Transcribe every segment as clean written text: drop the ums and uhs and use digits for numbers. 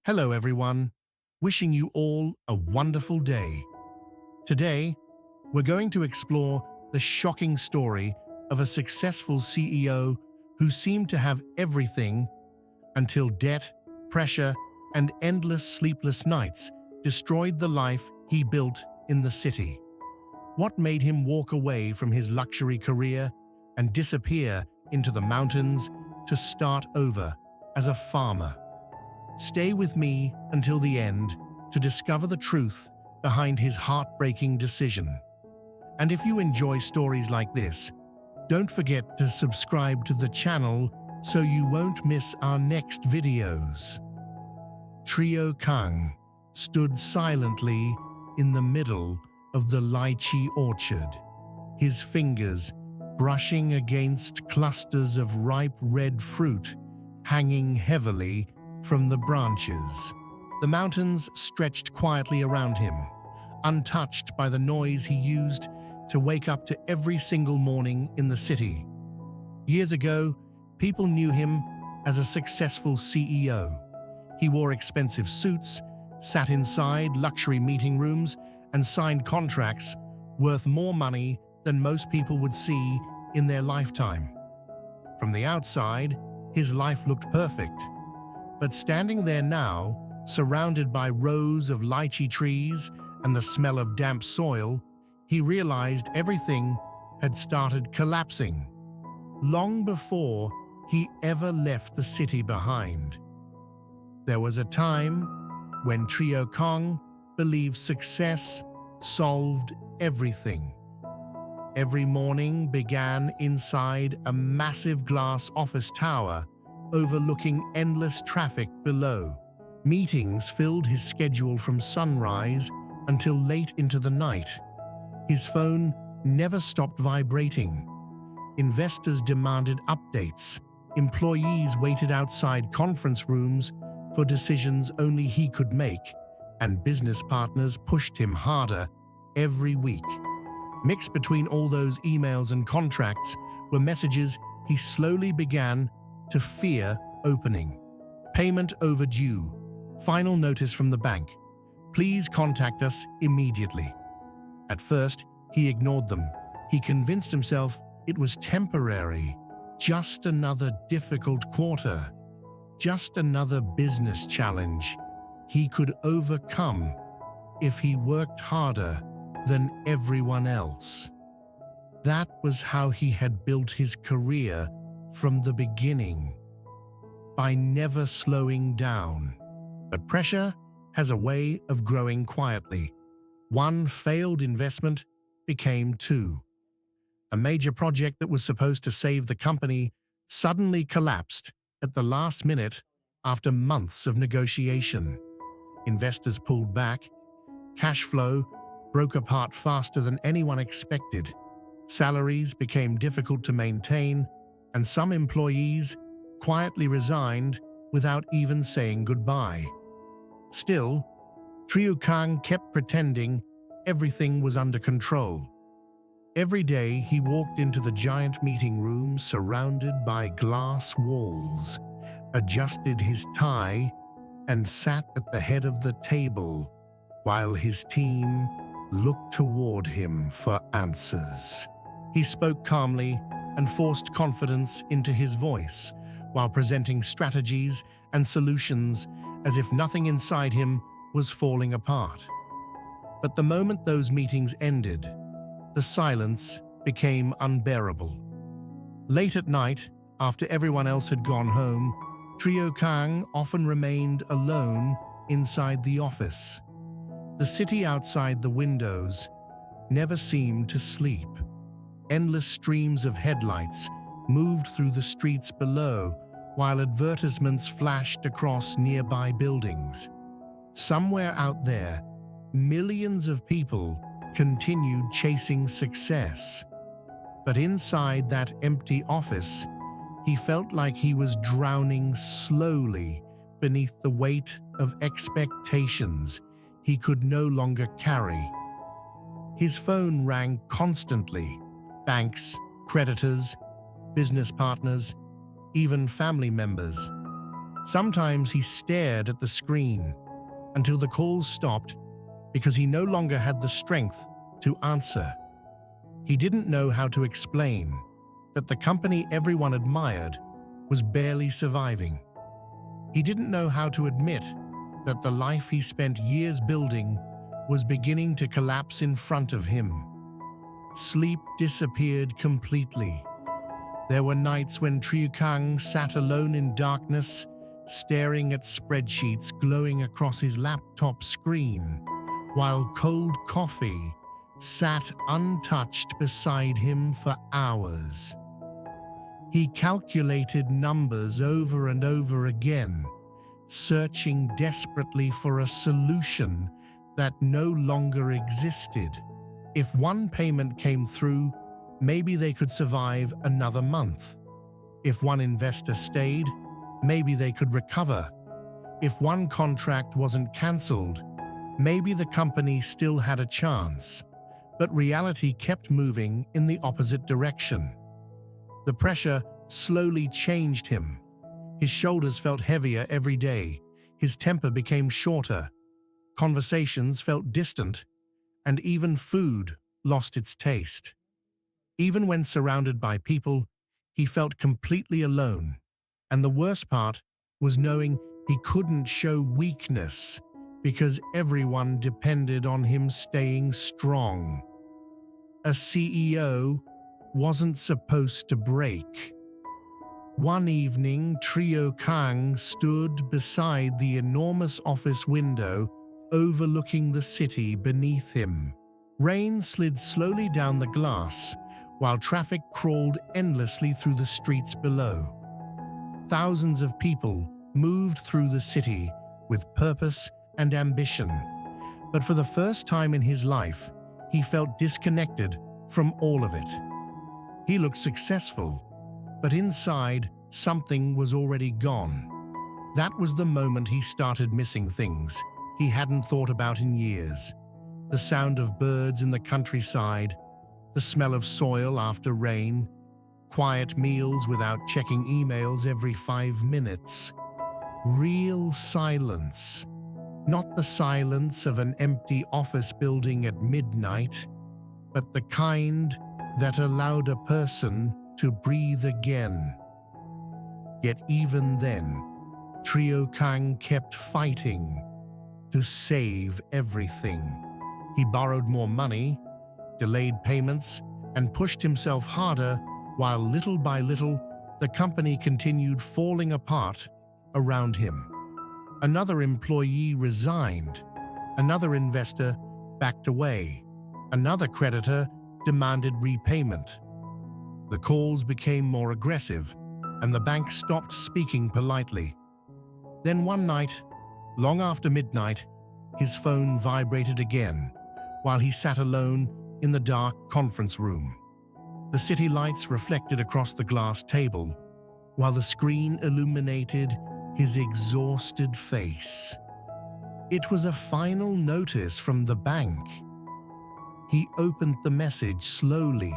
Hello everyone, wishing you all a wonderful day. Today, we're going to explore the shocking story of a successful CEO who seemed to have everything until debt, pressure, and endless sleepless nights destroyed the life he built in the city. What made him walk away from his luxury career and disappear into the mountains to start over as a farmer? Stay with me until the end to discover the truth behind his heartbreaking decision. And if you enjoy stories like this, don't forget to subscribe to the channel so you won't miss our next videos. Khang stood silently in the middle of the lychee orchard, his fingers brushing against clusters of ripe red fruit hanging heavily from the branches. The mountains stretched quietly around him, untouched by the noise he used to wake up to every single morning in the city. Years ago, people knew him as a successful CEO. He wore expensive suits, sat inside luxury meeting rooms, and signed contracts worth more money than most people would see in their lifetime. From the outside, his life looked perfect. But standing there now, surrounded by rows of lychee trees and the smell of damp soil, he realized everything had started collapsing long before he ever left the city behind. There was a time when Khang believed success solved everything. Every morning began inside a massive glass office tower overlooking endless traffic below. Meetings filled his schedule from sunrise until late into the night. His phone never stopped vibrating. Investors demanded updates. Employees waited outside conference rooms for decisions only he could make, and business partners pushed him harder every week. Mixed between all those emails and contracts were messages he slowly began to fear opening. Payment overdue. Final notice from the bank. Please contact us immediately. At first, he ignored them. He convinced himself it was temporary. Just another difficult quarter. Just another business challenge he could overcome if he worked harder than everyone else. That was how he had built his career from the beginning, by never slowing down. But pressure has a way of growing quietly. One failed investment became two. A major project that was supposed to save the company suddenly collapsed at the last minute after months of negotiation. Investors pulled back. Cash flow broke apart faster than anyone expected. Salaries became difficult to maintain, and some employees quietly resigned without even saying goodbye. Still, Khang kept pretending everything was under control. Every day he walked into the giant meeting room surrounded by glass walls, adjusted his tie, and sat at the head of the table while his team looked toward him for answers. He spoke calmly and forced confidence into his voice while presenting strategies and solutions as if nothing inside him was falling apart. But the moment those meetings ended, the silence became unbearable. Late at night, after everyone else had gone home, Khang often remained alone inside the office. The city outside the windows never seemed to sleep. Endless streams of headlights moved through the streets below, while advertisements flashed across nearby buildings. Somewhere out there, millions of people continued chasing success. But inside that empty office, he felt like he was drowning slowly beneath the weight of expectations he could no longer carry. His phone rang constantly. Banks, creditors, business partners, even family members. Sometimes he stared at the screen until the calls stopped because he no longer had the strength to answer. He didn't know how to explain that the company everyone admired was barely surviving. He didn't know how to admit that the life he spent years building was beginning to collapse in front of him. Sleep disappeared completely. There were nights when Khang sat alone in darkness, staring at spreadsheets glowing across his laptop screen, while cold coffee sat untouched beside him for hours. He calculated numbers over and over again, searching desperately for a solution that no longer existed. If one payment came through, maybe they could survive another month. If one investor stayed, maybe they could recover. If one contract wasn't cancelled, maybe the company still had a chance. But reality kept moving in the opposite direction. The pressure slowly changed him. His shoulders felt heavier every day. His temper became shorter. Conversations felt distant, and even food lost its taste. Even when surrounded by people, he felt completely alone. And the worst part was knowing he couldn't show weakness because everyone depended on him staying strong. A CEO wasn't supposed to break. One evening, Khang stood beside the enormous office window overlooking the city beneath him. Rain slid slowly down the glass, while traffic crawled endlessly through the streets below. Thousands of people moved through the city with purpose and ambition, but for the first time in his life, he felt disconnected from all of it. He looked successful, but inside, something was already gone. That was the moment he started missing things he hadn't thought about in years. The sound of birds in the countryside, the smell of soil after rain, quiet meals without checking emails every 5 minutes. Real silence. Not the silence of an empty office building at midnight, but the kind that allowed a person to breathe again. Yet even then, Khang kept fighting to save everything. He borrowed more money, delayed payments, and pushed himself harder while little by little, the company continued falling apart around him. Another employee resigned. Another investor backed away. Another creditor demanded repayment. The calls became more aggressive, and the bank stopped speaking politely. Then one night, long after midnight, his phone vibrated again while he sat alone in the dark conference room. The city lights reflected across the glass table, while the screen illuminated his exhausted face. It was a final notice from the bank. He opened the message slowly.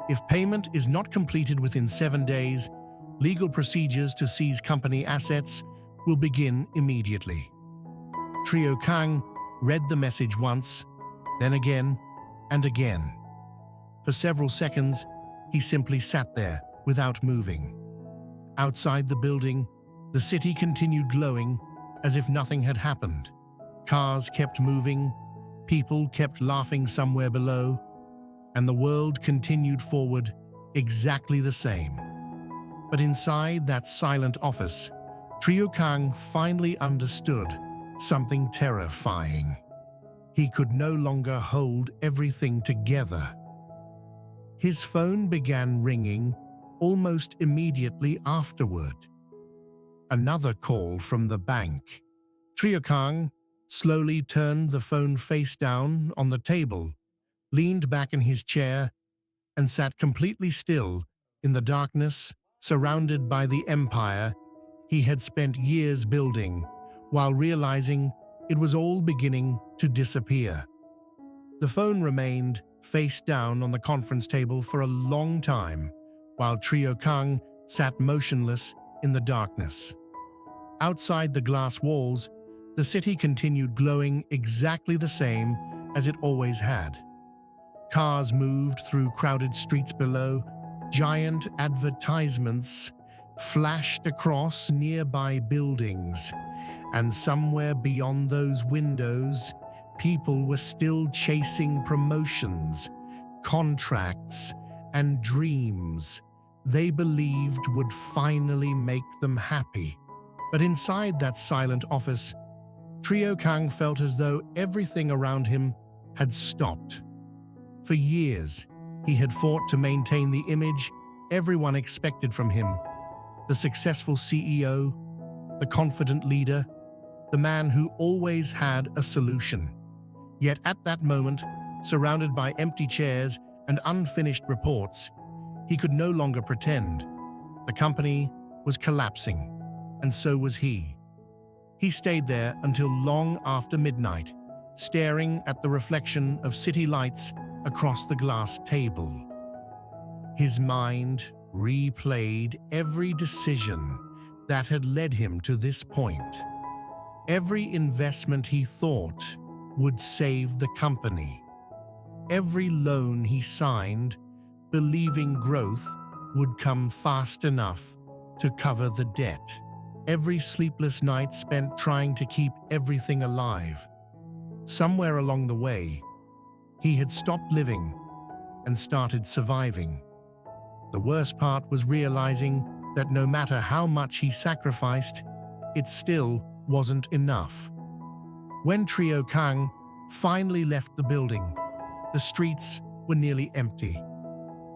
If payment is not completed within 7 days, legal procedures to seize company assets will begin immediately. Khang read the message once, then again and again. For several seconds, he simply sat there without moving. Outside the building, the city continued glowing as if nothing had happened. Cars kept moving, people kept laughing somewhere below, and the world continued forward exactly the same. But inside that silent office, Khang finally understood something terrifying. He could no longer hold everything together. His phone began ringing almost immediately afterward. Another call from the bank. Khang slowly turned the phone face down on the table, leaned back in his chair, and sat completely still in the darkness, surrounded by the empire he had spent years building, while realizing it was all beginning to disappear. The phone remained face down on the conference table for a long time, while Khang sat motionless in the darkness. Outside the glass walls, the city continued glowing exactly the same as it always had. Cars moved through crowded streets below, giant advertisements flashed across nearby buildings, and somewhere beyond those windows, people were still chasing promotions, contracts, and dreams they believed would finally make them happy. But inside that silent office, Khang felt as though everything around him had stopped. For years, he had fought to maintain the image everyone expected from him: the successful CEO, the confident leader, the man who always had a solution. Yet at that moment, surrounded by empty chairs and unfinished reports, he could no longer pretend. The company was collapsing, and so was he. He stayed there until long after midnight, staring at the reflection of city lights across the glass table. His mind replayed every decision that had led him to this point. Every investment he thought would save the company. Every loan he signed, believing growth would come fast enough to cover the debt. Every sleepless night spent trying to keep everything alive. Somewhere along the way, he had stopped living and started surviving. The worst part was realizing that no matter how much he sacrificed, it still wasn't enough. When Khang finally left the building, the streets were nearly empty.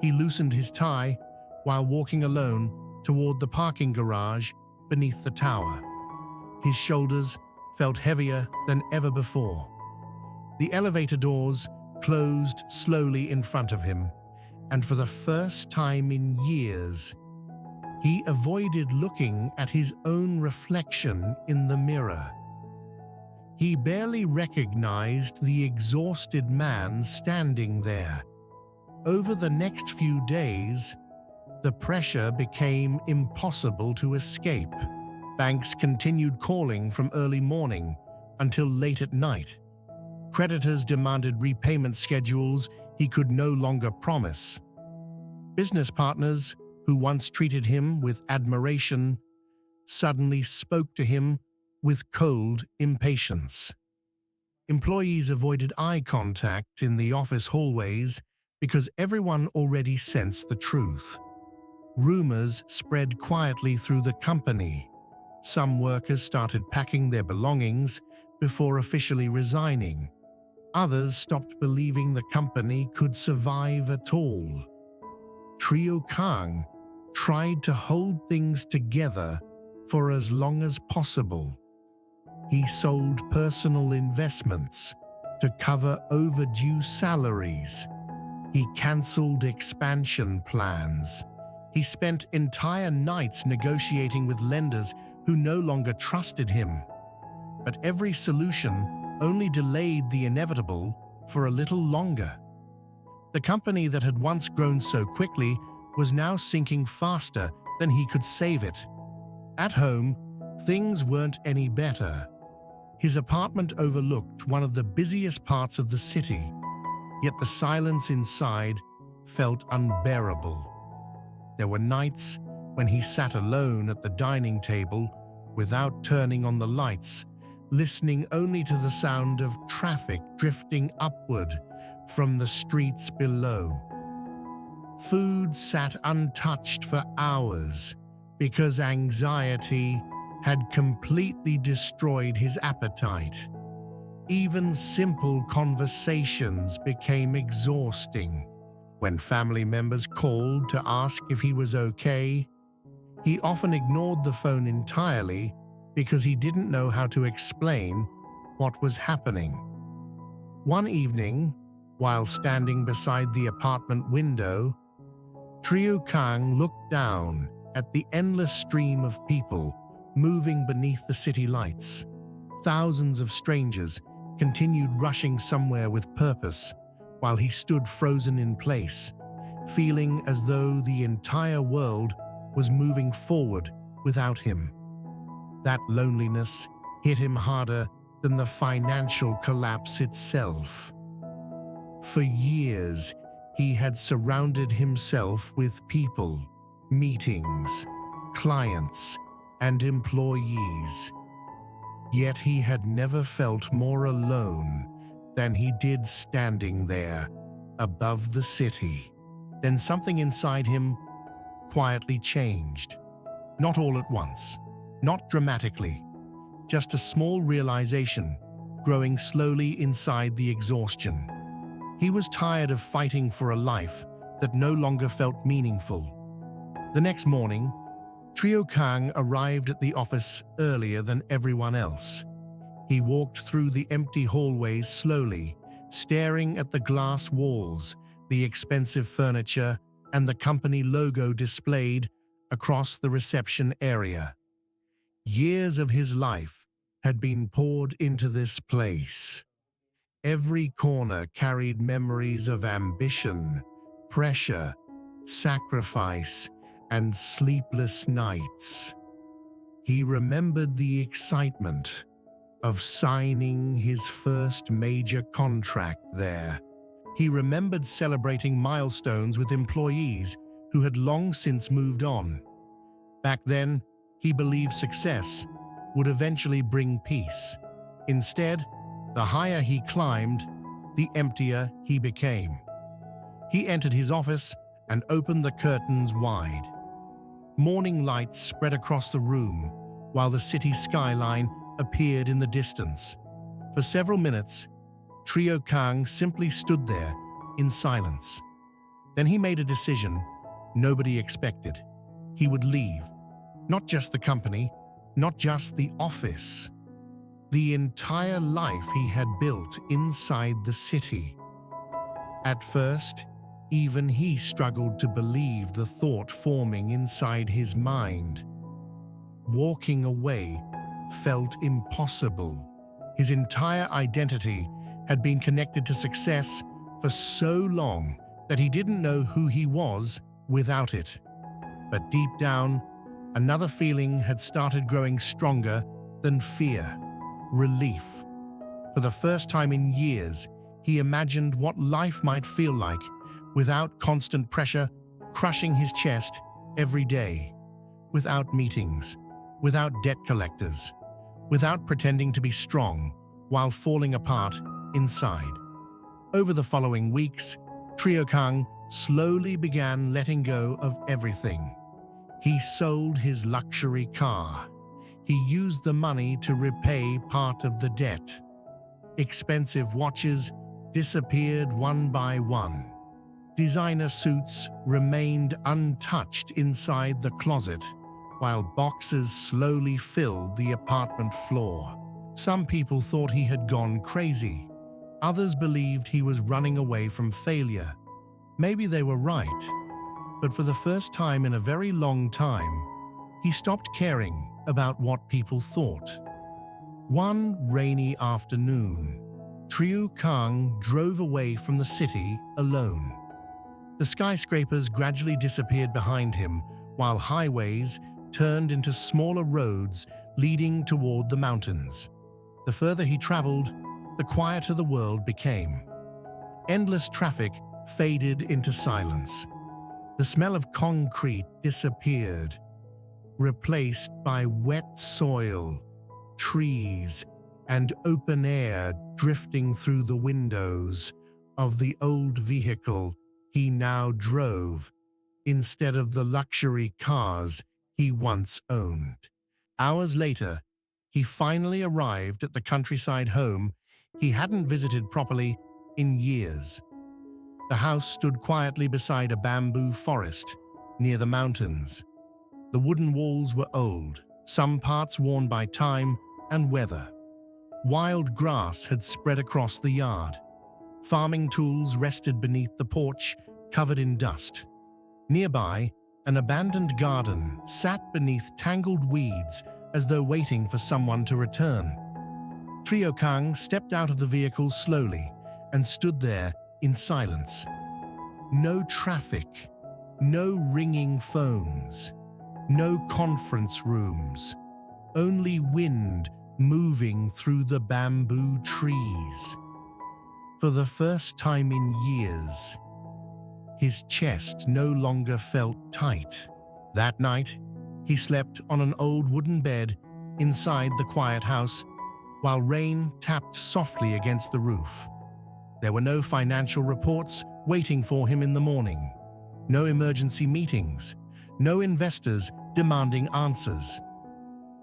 He loosened his tie while walking alone toward the parking garage beneath the tower. His shoulders felt heavier than ever before. The elevator doors closed slowly in front of him, and for the first time in years, he avoided looking at his own reflection in the mirror. He barely recognized the exhausted man standing there. Over the next few days, the pressure became impossible to escape. Banks continued calling from early morning until late at night. Creditors demanded repayment schedules he could no longer promise. Business partners, who once treated him with admiration, suddenly spoke to him with cold impatience. Employees avoided eye contact in the office hallways because everyone already sensed the truth. Rumors spread quietly through the company. Some workers started packing their belongings before officially resigning. Others stopped believing the company could survive at all. Khang tried to hold things together for as long as possible. He sold personal investments to cover overdue salaries. He cancelled expansion plans. He spent entire nights negotiating with lenders who no longer trusted him. But every solution only delayed the inevitable for a little longer. The company that had once grown so quickly was now sinking faster than he could save it. At home, things weren't any better. His apartment overlooked one of the busiest parts of the city, yet the silence inside felt unbearable. There were nights when he sat alone at the dining table without turning on the lights, listening only to the sound of traffic drifting upward from the streets below. Food sat untouched for hours because anxiety had completely destroyed his appetite. Even simple conversations became exhausting. When family members called to ask if he was okay, he often ignored the phone entirely because he didn't know how to explain what was happening. One evening, while standing beside the apartment window, Khang looked down at the endless stream of people moving beneath the city lights. Thousands of strangers continued rushing somewhere with purpose, while he stood frozen in place, feeling as though the entire world was moving forward without him. That loneliness hit him harder than the financial collapse itself. For years, he had surrounded himself with people, meetings, clients, and employees. Yet he had never felt more alone than he did standing there, above the city. Then something inside him quietly changed. Not all at once, not dramatically, just a small realization growing slowly inside the exhaustion. He was tired of fighting for a life that no longer felt meaningful. The next morning, Khang arrived at the office earlier than everyone else. He walked through the empty hallways slowly, staring at the glass walls, the expensive furniture, and the company logo displayed across the reception area. Years of his life had been poured into this place. Every corner carried memories of ambition, pressure, sacrifice, and sleepless nights. He remembered the excitement of signing his first major contract there. He remembered celebrating milestones with employees who had long since moved on. Back then, he believed success would eventually bring peace. Instead, the higher he climbed, the emptier he became. He entered his office and opened the curtains wide. Morning lights spread across the room, while the city skyline appeared in the distance. For several minutes, Khang simply stood there in silence. Then he made a decision nobody expected. He would leave. Not just the company, not just the office. The entire life he had built inside the city. At first, even he struggled to believe the thought forming inside his mind. Walking away felt impossible. His entire identity had been connected to success for so long that he didn't know who he was without it. But deep down, another feeling had started growing stronger than fear: relief. For the first time in years, he imagined what life might feel like without constant pressure crushing his chest every day, without meetings, without debt collectors, without pretending to be strong while falling apart inside. Over the following weeks, Khang slowly began letting go of everything. He sold his luxury car. He used the money to repay part of the debt. Expensive watches disappeared one by one. Designer suits remained untouched inside the closet, while boxes slowly filled the apartment floor. Some people thought he had gone crazy. Others believed he was running away from failure. Maybe they were right. But for the first time in a very long time, he stopped caring about what people thought. One rainy afternoon, Khang drove away from the city alone. The skyscrapers gradually disappeared behind him, while highways turned into smaller roads leading toward the mountains. The further he traveled, the quieter the world became. Endless traffic faded into silence. The smell of concrete disappeared, replaced by wet soil, trees, and open air drifting through the windows of the old vehicle he now drove instead of the luxury cars he once owned. Hours later, he finally arrived at the countryside home he hadn't visited properly in years. The house stood quietly beside a bamboo forest near the mountains. The wooden walls were old, some parts worn by time and weather. Wild grass had spread across the yard. Farming tools rested beneath the porch, covered in dust. Nearby, an abandoned garden sat beneath tangled weeds as though waiting for someone to return. Khang stepped out of the vehicle slowly and stood there in silence. No traffic, no ringing phones, no conference rooms, only wind moving through the bamboo trees. For the first time in years, his chest no longer felt tight. That night, he slept on an old wooden bed inside the quiet house while rain tapped softly against the roof. There were no financial reports waiting for him in the morning, no emergency meetings, no investors demanding answers.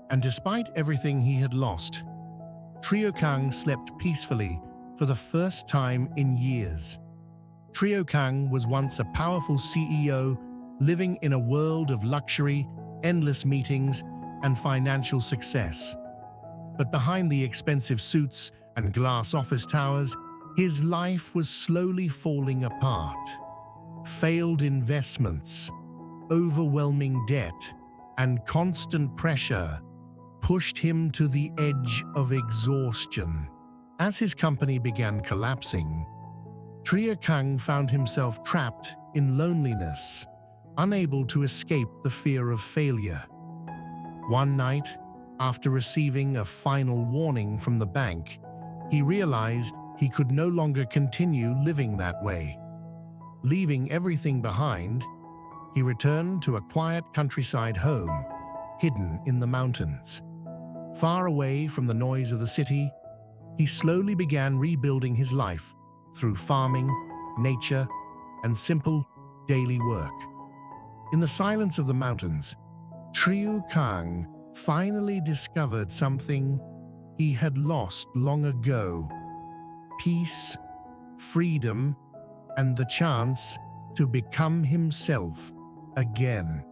And despite everything he had lost, Khang slept peacefully for the first time in years. Khang was once a powerful CEO living in a world of luxury, endless meetings, and financial success. But behind the expensive suits and glass office towers, his life was slowly falling apart. Failed investments, overwhelming debt, and constant pressure pushed him to the edge of exhaustion. As his company began collapsing, Khang found himself trapped in loneliness, unable to escape the fear of failure. One night, after receiving a final warning from the bank, he realized he could no longer continue living that way. Leaving everything behind, he returned to a quiet countryside home, hidden in the mountains. Far away from the noise of the city, he slowly began rebuilding his life through farming, nature, and simple daily work. In the silence of the mountains, Khang finally discovered something he had lost long ago: peace, freedom, and the chance to become himself again.